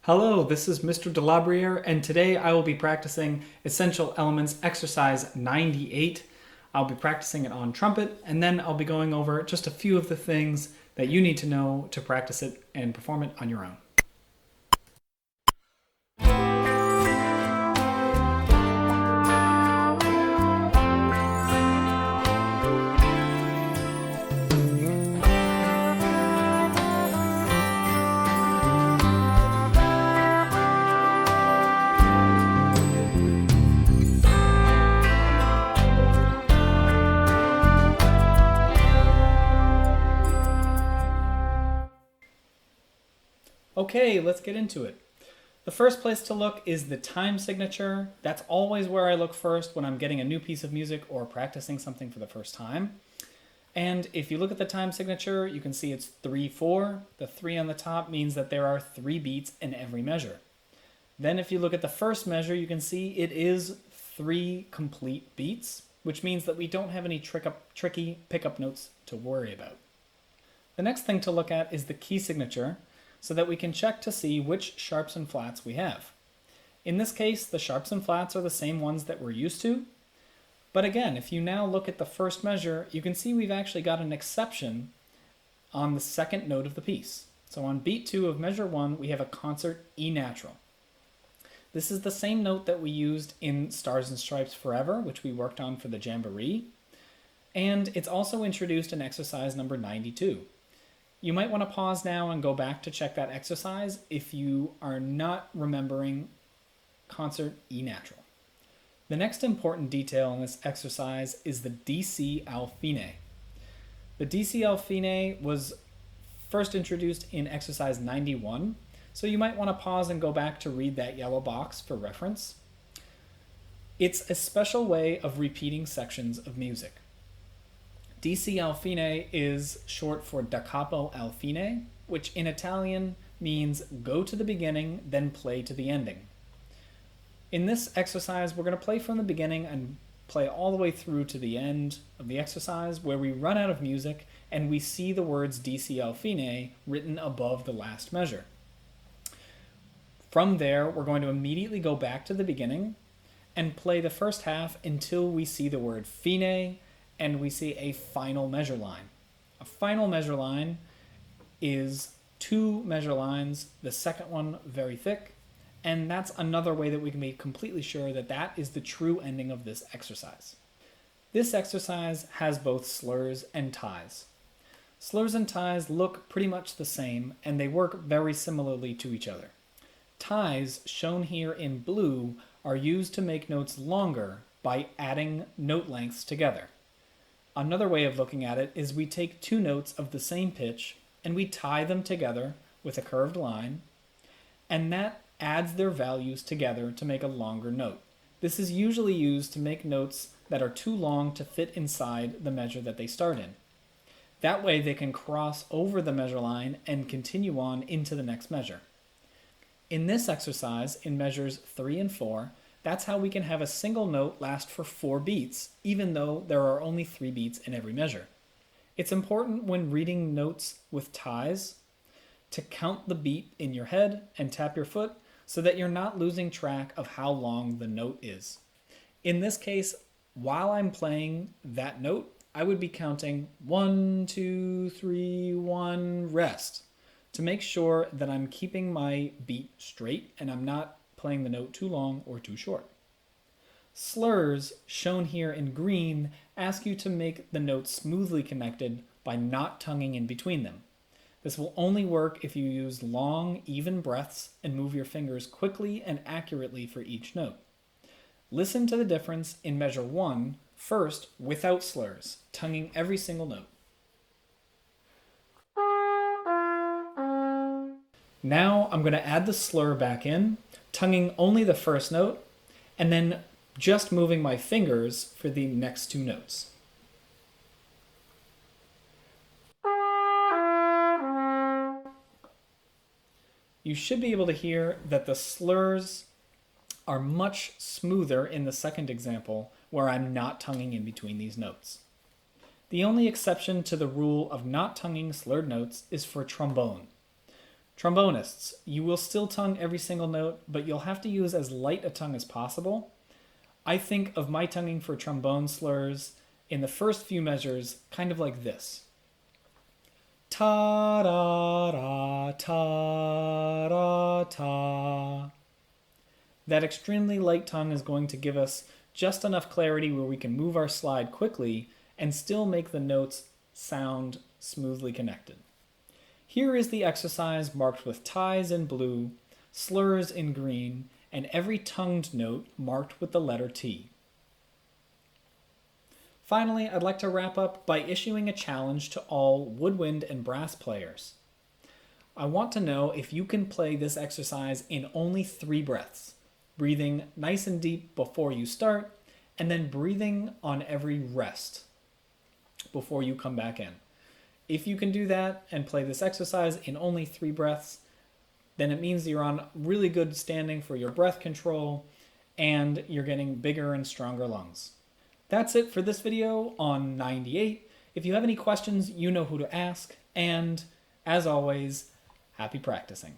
Hello, this is Mr. Delabruere, and today I will be practicing Essential Elements Exercise 98. I'll be practicing it on trumpet, and then I'll be going over just a few of the things that you need to know to practice it and perform it on your own. Okay, let's get into it. The first place to look is the time signature. That's always where I look first when I'm getting a new piece of music or practicing something for the first time. And if you look at the time signature, you can see it's 3/4. The 3 on the top means that there are 3 beats in every measure. Then if you look at the first measure, you can see it is 3 complete beats, which means that we don't have any tricky pickup notes to worry about. The next thing to look at is the key signature, so that we can check to see which sharps and flats we have. In this case, the sharps and flats are the same ones that we're used to. But again, if you now look at the first measure, you can see we've actually got an exception on the second note of the piece. So on beat 2 of measure 1, we have a concert E natural. This is the same note that we used in Stars and Stripes Forever, which we worked on for the Jamboree. And it's also introduced in exercise number 92. You might want to pause now and go back to check that exercise if you are not remembering concert E natural. The next important detail in this exercise is the DC al fine. The DC al fine was first introduced in exercise 91, so you might want to pause and go back to read that yellow box for reference. It's a special way of repeating sections of music. DC al fine is short for da capo al fine, which in Italian means go to the beginning, then play to the ending. In this exercise, we're going to play from the beginning and play all the way through to the end of the exercise where we run out of music and we see the words DC al fine written above the last measure. From there, we're going to immediately go back to the beginning and play the first half until we see the word fine and we see a final measure line. A final measure line is 2 measure lines, the second one very thick, and that's another way that we can be completely sure that that is the true ending of this exercise. This exercise has both slurs and ties. Slurs and ties look pretty much the same, and they work very similarly to each other. Ties, shown here in blue, are used to make notes longer by adding note lengths together. Another way of looking at it is we take 2 notes of the same pitch and we tie them together with a curved line, and that adds their values together to make a longer note. This is usually used to make notes that are too long to fit inside the measure that they start in. That way they can cross over the measure line and continue on into the next measure. In this exercise, in measures 3 and 4, that's how we can have a single note last for 4 beats, even though there are only 3 beats in every measure. It's important when reading notes with ties to count the beat in your head and tap your foot so that you're not losing track of how long the note is. In this case, while I'm playing that note, I would be counting 1, 2, 3, 1, rest to make sure that I'm keeping my beat straight and I'm not playing the note too long or too short. Slurs, shown here in green, ask you to make the notes smoothly connected by not tonguing in between them. This will only work if you use long, even breaths and move your fingers quickly and accurately for each note. Listen to the difference in measure 1 first without slurs, tonguing every single note. Now I'm going to add the slur back in, tonguing only the first note, and then just moving my fingers for the next 2 notes. You should be able to hear that the slurs are much smoother in the second example where I'm not tonguing in between these notes. The only exception to the rule of not tonguing slurred notes is for trombone. Trombonists, you will still tongue every single note, but you'll have to use as light a tongue as possible. I think of my tonguing for trombone slurs in the first few measures kind of like this. Ta-da-da, ta-da-ta. That extremely light tongue is going to give us just enough clarity where we can move our slide quickly and still make the notes sound smoothly connected. Here is the exercise marked with ties in blue, slurs in green, and every tongued note marked with the letter T. Finally, I'd like to wrap up by issuing a challenge to all woodwind and brass players. I want to know if you can play this exercise in only 3 breaths, breathing nice and deep before you start, and then breathing on every rest before you come back in. If you can do that and play this exercise in only 3 breaths, then it means you're on really good standing for your breath control and you're getting bigger and stronger lungs. That's it for this video on 98. If you have any questions, you know who to ask, and as always, happy practicing.